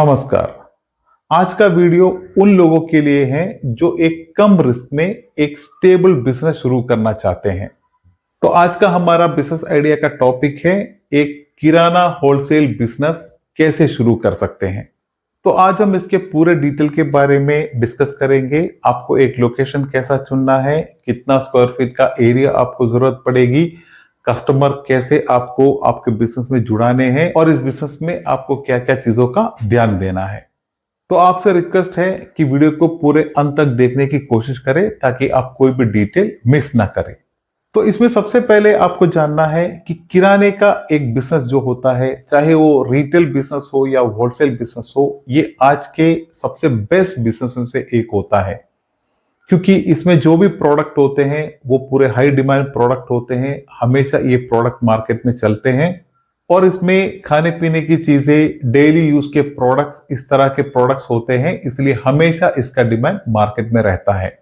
नमस्कार। आज का वीडियो उन लोगों के लिए है जो एक कम रिस्क में एक स्टेबल बिजनेस शुरू करना चाहते हैं। तो आज का हमारा बिजनेस आइडिया का टॉपिक है एक किराना होलसेल बिजनेस कैसे शुरू कर सकते हैं। तो आज हम इसके पूरे डिटेल के बारे में डिस्कस करेंगे। आपको एक लोकेशन कैसा चुनना है, कितना स्क्वायर फीट का एरिया आपको जरूरत पड़ेगी, कस्टमर कैसे आपको आपके बिजनेस में जुड़ाने हैं और इस बिजनेस में आपको क्या क्या चीजों का ध्यान देना है। तो आपसे रिक्वेस्ट है कि वीडियो को पूरे अंत तक देखने की कोशिश करें ताकि आप कोई भी डिटेल मिस ना करें। तो इसमें सबसे पहले आपको जानना है कि किराने का एक बिजनेस जो होता है, चाहे वो रिटेल बिजनेस हो या होलसेल बिजनेस हो, ये आज के सबसे बेस्ट बिजनेस में से एक होता है, क्योंकि इसमें जो भी प्रोडक्ट होते हैं वो पूरे हाई डिमांड प्रोडक्ट होते हैं। हमेशा ये प्रोडक्ट मार्केट में चलते हैं और इसमें खाने पीने की चीजें, डेली यूज के प्रोडक्ट्स, इस तरह के प्रोडक्ट्स होते हैं, इसलिए हमेशा इसका डिमांड मार्केट में रहता है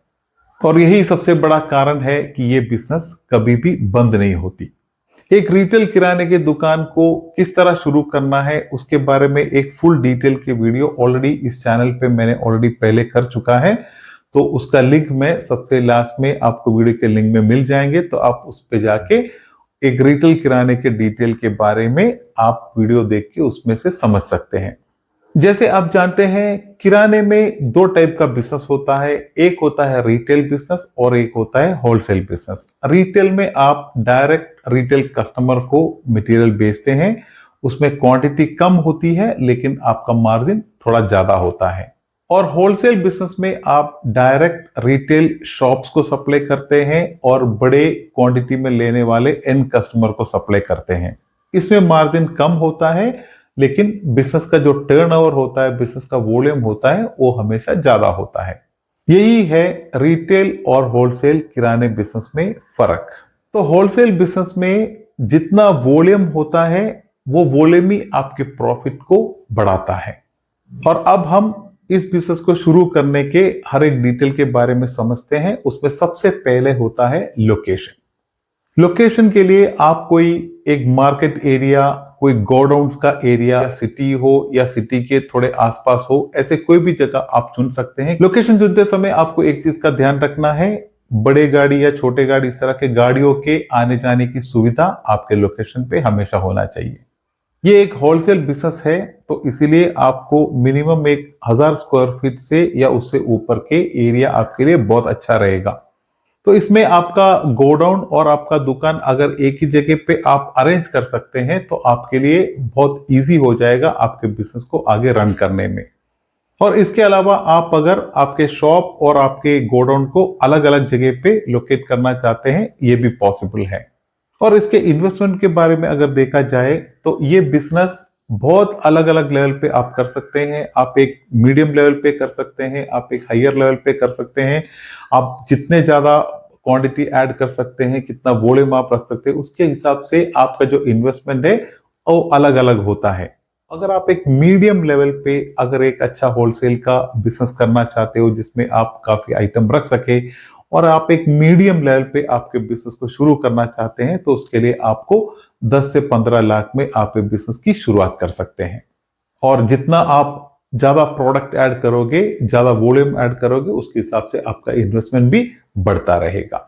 और यही सबसे बड़ा कारण है कि ये बिजनेस कभी भी बंद नहीं होती। एक रिटेल किराने की दुकान को किस तरह शुरू करना है उसके बारे में एक फुल डिटेल की वीडियो ऑलरेडी इस चैनल पे मैंने ऑलरेडी पहले कर चुका है, तो उसका लिंक मैं सबसे लास्ट में आपको वीडियो के लिंक में मिल जाएंगे, तो आप उस पे जाके एक रिटेल किराने के डिटेल के बारे में आप वीडियो देख के उसमें से समझ सकते हैं। जैसे आप जानते हैं, किराने में दो टाइप का बिजनेस होता है, एक होता है रिटेल बिजनेस और एक होता है होलसेल बिजनेस। रिटेल में आप डायरेक्ट रिटेल कस्टमर को मटेरियल बेचते हैं, उसमें क्वांटिटी कम होती है लेकिन आपका मार्जिन थोड़ा ज्यादा होता है। और होलसेल बिजनेस में आप डायरेक्ट रिटेल शॉप्स को सप्लाई करते हैं और बड़े क्वांटिटी में लेने वाले एंड कस्टमर को सप्लाई करते हैं। इसमें मार्जिन कम होता है लेकिन बिजनेस का जो टर्नओवर होता है, बिजनेस का वॉल्यूम होता है, वो हमेशा ज्यादा होता है। यही है रिटेल और होलसेल किराने बिजनेस में फर्क। तो होलसेल बिजनेस में जितना वॉल्यूम होता है वो वॉल्यूम ही आपके प्रॉफिट को बढ़ाता है। और अब हम इस बिजनेस को शुरू करने के हर एक डिटेल के बारे में समझते हैं। उसमें सबसे पहले होता है लोकेशन। लोकेशन के लिए आप कोई एक मार्केट एरिया, कोई गोडाउन्स का एरिया, सिटी हो या सिटी के थोड़े आसपास हो, ऐसे कोई भी जगह आप चुन सकते हैं। लोकेशन चुनते समय आपको एक चीज का ध्यान रखना है, बड़े गाड़ी या छोटे गाड़ी, इस तरह के गाड़ियों के आने जाने की सुविधा आपके लोकेशन पे हमेशा होना चाहिए। ये एक होलसेल बिजनेस है तो इसीलिए आपको मिनिमम 1000 स्क्वायर फीट से या उससे ऊपर के एरिया आपके लिए बहुत अच्छा रहेगा। तो इसमें आपका गोडाउन और आपका दुकान अगर एक ही जगह पे आप अरेंज कर सकते हैं तो आपके लिए बहुत इजी हो जाएगा आपके बिजनेस को आगे रन करने में। और इसके अलावा आप अगर आपके शॉप और आपके गोडाउन को अलग अलग जगह पे लोकेट करना चाहते हैं, ये भी पॉसिबल है। और इसके इन्वेस्टमेंट के बारे में अगर देखा जाए तो ये बिजनेस बहुत अलग अलग लेवल पे आप कर सकते हैं। आप एक मीडियम लेवल पे कर सकते हैं, आप एक हायर लेवल पे कर सकते हैं। आप जितने ज्यादा क्वांटिटी ऐड कर सकते हैं, कितना वॉल्यूम आप रख सकते हैं, उसके हिसाब से आपका जो इन्वेस्टमेंट है वो अलग अलग होता है। अगर आप एक मीडियम लेवल पे अगर एक अच्छा होलसेल का बिजनेस करना चाहते हो जिसमें आप काफी आइटम रख सके और आप एक मीडियम लेवल पे आपके बिजनेस को शुरू करना चाहते हैं, तो उसके लिए आपको 10 से 15 लाख में आप एक बिजनेस की शुरुआत कर सकते हैं। और जितना आप ज्यादा प्रोडक्ट ऐड करोगे, ज्यादा वॉल्यूम ऐड करोगे, उसके हिसाब से आपका इन्वेस्टमेंट भी बढ़ता रहेगा।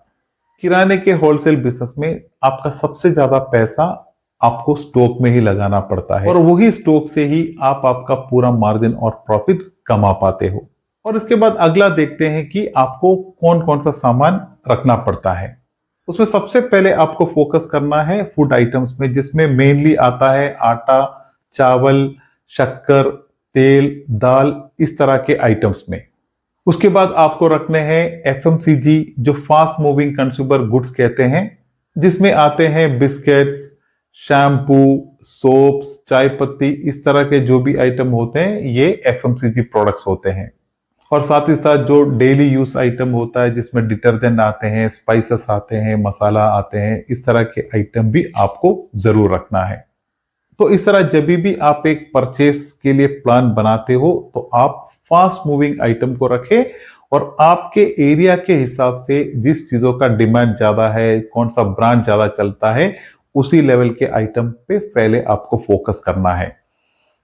किराने के होलसेल बिजनेस में आपका सबसे ज्यादा पैसा आपको स्टॉक में ही लगाना पड़ता है और वही स्टॉक से ही आप आपका पूरा मार्जिन और प्रॉफिट कमा पाते हो। और इसके बाद अगला देखते हैं कि आपको कौन कौन सा सामान रखना पड़ता है। उसमें सबसे पहले आपको फोकस करना है फूड आइटम्स में, जिसमें मेनली आता है आटा, चावल, शक्कर, तेल, दाल, इस तरह के आइटम्स में। उसके बाद आपको रखने हैं एफएमसीजी, जो फास्ट मूविंग कंज्यूमर गुड्स कहते हैं, जिसमें आते हैं बिस्किट्स, शैम्पू, सोप्स, चाय पत्ती, इस तरह के जो भी आइटम होते हैं ये एफएमसीजी प्रोडक्ट्स होते हैं। और साथ ही साथ जो डेली यूज आइटम होता है जिसमें डिटर्जेंट आते हैं, स्पाइसेस आते हैं, मसाला आते हैं, इस तरह के आइटम भी आपको जरूर रखना है। तो इस तरह जब भी आप एक परचेस के लिए प्लान बनाते हो तो आप फास्ट मूविंग आइटम को रखें और आपके एरिया के हिसाब से जिस चीजों का डिमांड ज्यादा है, कौन सा ब्रांड ज्यादा चलता है, उसी लेवल के आइटम पे पहले आपको फोकस करना है।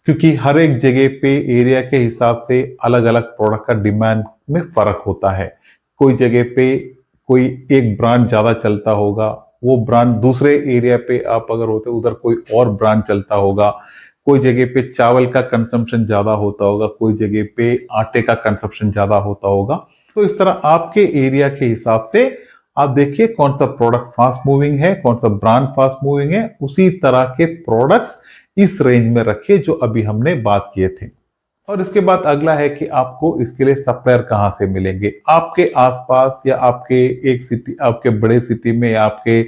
क्योंकि हर एक जगह पे एरिया के हिसाब से अलग अलग प्रोडक्ट का डिमांड में फर्क होता है। कोई जगह पे कोई एक ब्रांड ज्यादा चलता होगा, वो ब्रांड दूसरे एरिया पे आप अगर होते उधर कोई और ब्रांड चलता होगा। कोई जगह पे चावल का कंजम्पशन ज्यादा होता होगा, कोई जगह पे आटे का कंजम्पशन ज्यादा होता होगा। तो इस तरह आपके एरिया के हिसाब से आप देखिए कौन सा प्रोडक्ट फास्ट मूविंग है, कौन सा ब्रांड फास्ट मूविंग है, उसी तरह के प्रोडक्ट्स इस रेंज में रखिए जो अभी हमने बात किए थे। और इसके बाद अगला है कि आपको इसके लिए सप्लायर कहां से मिलेंगे। आपके आसपास या आपके एक सिटी, आपके बड़े सिटी में या आपके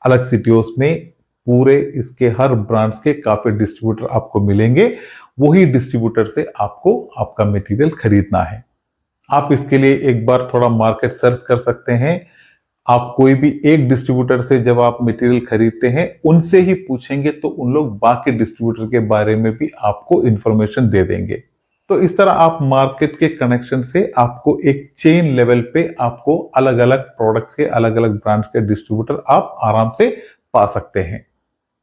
अलग सिटियों में पूरे इसके हर ब्रांड्स के काफी डिस्ट्रीब्यूटर आपको मिलेंगे। वही डिस्ट्रीब्यूटर से आपको आपका मटेरियल खरीदना है। आप इसके लिए एक बार थोड़ा मार्केट सर्च कर सकते हैं। आप कोई भी एक डिस्ट्रीब्यूटर से जब आप मटेरियल खरीदते हैं, उनसे ही पूछेंगे तो उन लोग बाकी डिस्ट्रीब्यूटर के बारे में भी आपको इंफॉर्मेशन दे देंगे। तो इस तरह आप मार्केट के कनेक्शन से आपको एक चेन लेवल पे आपको अलग अलग प्रोडक्ट्स के अलग अलग ब्रांड्स के डिस्ट्रीब्यूटर आप आराम से पा सकते हैं।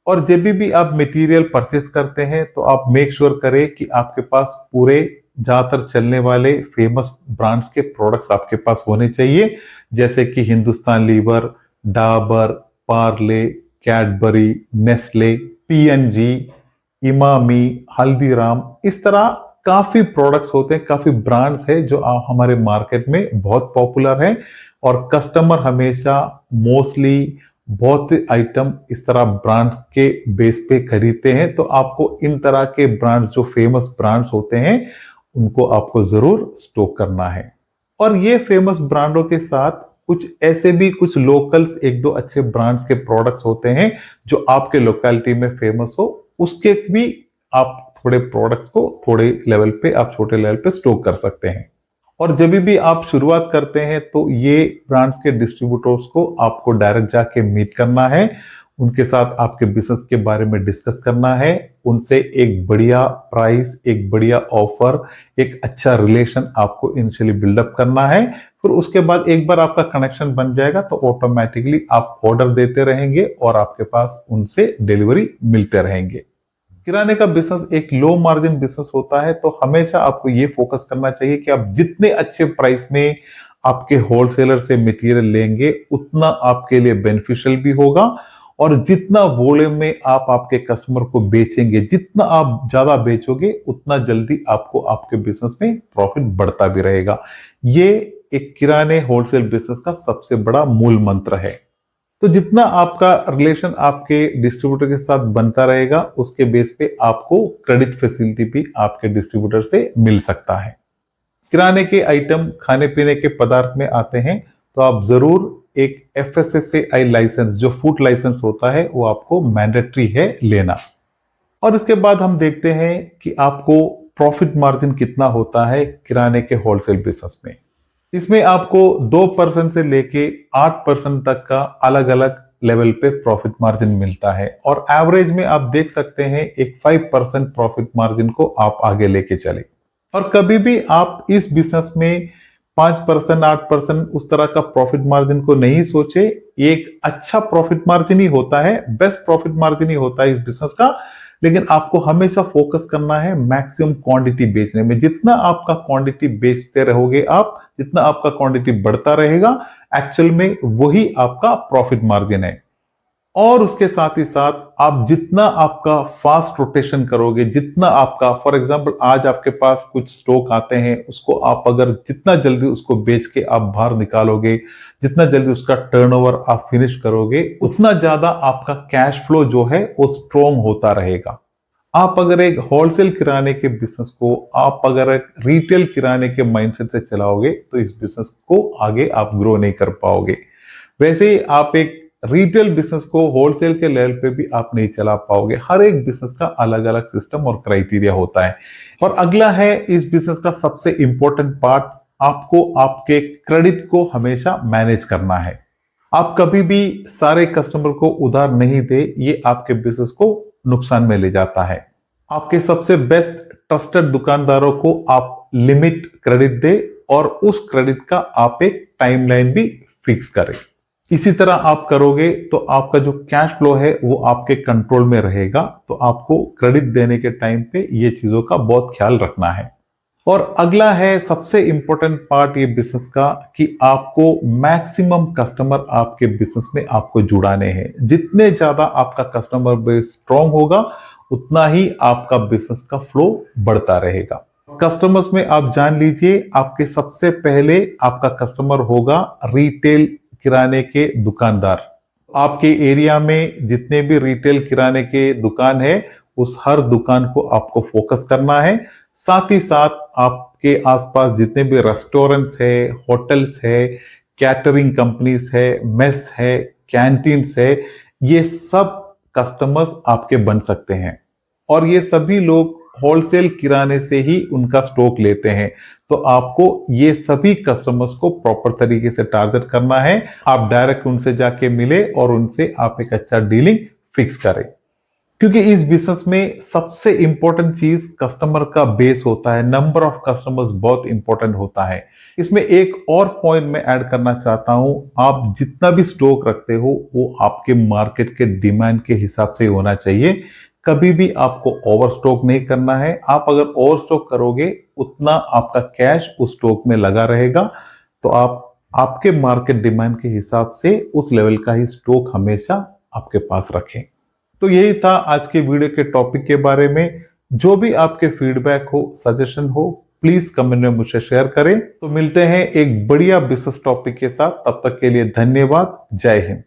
और जब भी आप मटेरियल परचेस करते हैं तो आप मेक श्योर करें कि आपके पास पूरे ज्यादातर चलने वाले फेमस ब्रांड्स के प्रोडक्ट्स आपके पास होने चाहिए, जैसे कि Hindustan Lever, Dabur, Parle, Cadbury, Nestle, PNG, Emami, Haldiram. इस तरह काफी प्रोडक्ट्स होते हैं, काफी ब्रांड्स है जो हमारे मार्केट में बहुत पॉपुलर है और कस्टमर हमेशा मोस्टली बहुत आइटम इस तरह ब्रांड के बेस पे खरीदते हैं। तो आपको इन तरह के ब्रांड्स जो फेमस ब्रांड्स होते हैं उनको आपको जरूर स्टॉक करना है। और ये फेमस ब्रांडों के साथ कुछ ऐसे भी कुछ लोकल्स एक दो अच्छे ब्रांड्स के प्रोडक्ट्स होते हैं जो आपके लोकेलिटी में फेमस हो, उसके भी आप थोड़े प्रोडक्ट्स को थोड़े लेवल पे आप छोटे लेवल पे स्टॉक कर सकते हैं। और जब भी आप शुरुआत करते हैं तो ये ब्रांड्स के डिस्ट्रीब्यूटर्स को आपको डायरेक्ट जाके मीट करना है, उनके साथ आपके बिजनेस के बारे में डिस्कस करना है, उनसे एक बढ़िया प्राइस, एक बढ़िया ऑफर, एक अच्छा रिलेशन आपको इनिशियली बिल्डअप करना है। फिर उसके बाद एक बार आपका कनेक्शन बन जाएगा तो ऑटोमेटिकली आप ऑर्डर देते रहेंगे और आपके पास उनसे डिलीवरी मिलते रहेंगे। किराने का बिजनेस एक लो मार्जिन बिजनेस होता है, तो हमेशा आपको ये फोकस करना चाहिए कि आप जितने अच्छे प्राइस में आपके होलसेलर से मटेरियल लेंगे उतना आपके लिए बेनिफिशियल भी होगा। और जितना वॉल्यूम में आप आपके कस्टमर को बेचेंगे, जितना आप ज्यादा बेचोगे उतना जल्दी आपको आपके बिजनेस में प्रॉफिट बढ़ता भी रहेगा। ये एक किराने होलसेल बिजनेस का सबसे बड़ा मूल मंत्र है। तो जितना आपका रिलेशन आपके डिस्ट्रीब्यूटर के साथ बनता रहेगा उसके बेस पे आपको क्रेडिट फैसिलिटी भी आपके डिस्ट्रीब्यूटर से मिल सकता है। किराने के आइटम, खाने पीने के पदार्थ में आते हैं तो आप जरूर एक FSSAI लाइसेंस, जो फूड लाइसेंस होता है, वो आपको मैंडेटरी है लेना। और इसके बाद हम देखते हैं कि आपको प्रॉफिट मार्जिन कितना होता है किराने के होलसेल बिजनेस में। इसमें आपको 2% से लेके 8% तक का अलग अलग लेवल पे प्रॉफिट मार्जिन मिलता है और एवरेज में आप देख सकते हैं एक 5% प्रॉफिट मार्जिन को आप आगे लेके चले। और कभी भी आप इस बिजनेस में 5%, 8% उस तरह का प्रॉफिट मार्जिन को नहीं सोचे। एक अच्छा प्रॉफिट मार्जिन ही होता है, बेस्ट प्रॉफिट मार्जिन ही होता है इस बिजनेस का, लेकिन आपको हमेशा फोकस करना है मैक्सिमम क्वांटिटी बेचने में। जितना आपका क्वांटिटी बेचते रहोगे आप, जितना आपका क्वांटिटी बढ़ता रहेगा, एक्चुअल में वही आपका प्रॉफिट मार्जिन है। और उसके साथ ही साथ आप जितना आपका फास्ट रोटेशन करोगे, जितना आपका, फॉर एग्जांपल आज आपके पास कुछ स्टॉक आते हैं, उसको आप अगर जितना जल्दी उसको बेच के आप बाहर निकालोगे, जितना जल्दी उसका टर्नओवर आप फिनिश करोगे, उतना ज्यादा आपका कैश फ्लो जो है वो स्ट्रॉन्ग होता रहेगा। आप अगर एक होलसेल किराने के बिजनेस को आप अगर एक रिटेल किराने के माइंडसेट से चलाओगे तो इस बिजनेस को आगे आप ग्रो नहीं कर पाओगे। वैसे ही आप एक रिटेल बिजनेस को होलसेल के लेवल पे भी आप नहीं चला पाओगे। हर एक बिजनेस का अलग अलग सिस्टम और क्राइटेरिया होता है। और अगला है इस बिजनेस का सबसे इंपॉर्टेंट पार्ट, आपको आपके क्रेडिट को हमेशा मैनेज करना है। आप कभी भी सारे कस्टमर को उधार नहीं दे, ये आपके बिजनेस को नुकसान में ले जाता है। आपके सबसे बेस्ट ट्रस्टेड दुकानदारों को आप लिमिट क्रेडिट दे और उस क्रेडिट का आप एक टाइमलाइन भी फिक्स करें। इसी तरह आप करोगे तो आपका जो कैश फ्लो है वो आपके कंट्रोल में रहेगा। तो आपको क्रेडिट देने के टाइम पे ये चीजों का बहुत ख्याल रखना है। और अगला है सबसे इंपॉर्टेंट पार्ट ये बिजनेस का कि आपको मैक्सिमम कस्टमर आपके बिजनेस में आपको जुड़ाने हैं। जितने ज्यादा आपका कस्टमर बेस स्ट्रांग होगा उतना ही आपका बिजनेस का फ्लो बढ़ता रहेगा। कस्टमर्स में आप जान लीजिए, आपके सबसे पहले आपका कस्टमर होगा रिटेल किराने के दुकानदार। आपके एरिया में जितने भी रिटेल किराने के दुकान है उस हर दुकान को आपको फोकस करना है। साथ ही साथ आपके आसपास जितने भी रेस्टोरेंट्स है, होटल्स है, कैटरिंग कंपनीज है, मेस है, कैंटीन्स है, ये सब कस्टमर्स आपके बन सकते हैं। और ये सभी लोग होलसेल किराने से ही उनका स्टॉक लेते हैं। तो आपको ये सभी कस्टमर्स को प्रॉपर तरीके से टारगेट करना है। आप डायरेक्ट उनसे जाके मिले और उनसे आप एक अच्छा डीलिंग फिक्स करें। क्योंकि इस बिजनेस में सबसे इंपॉर्टेंट चीज कस्टमर का बेस होता है। नंबर ऑफ कस्टमर्स बहुत इंपॉर्टेंट होता है। इसमें एक और पॉइंट मैं ऐड करना चाहता हूं, आप जितना भी स्टॉक रखते हो वो आपके मार्केट के डिमांड के हिसाब से होना चाहिए। कभी भी आपको ओवर स्टॉक नहीं करना है। आप अगर ओवर स्टॉक करोगे उतना आपका कैश उस स्टॉक में लगा रहेगा। तो आप आपके मार्केट डिमांड के हिसाब से उस लेवल का ही स्टॉक हमेशा आपके पास रखें। तो यही था आज के वीडियो के टॉपिक के बारे में। जो भी आपके फीडबैक हो, सजेशन हो, प्लीज कमेंट में मुझसे शेयर करें। तो मिलते हैं एक बढ़िया बिजनेस टॉपिक के साथ। तब तक के लिए धन्यवाद। जय हिंद।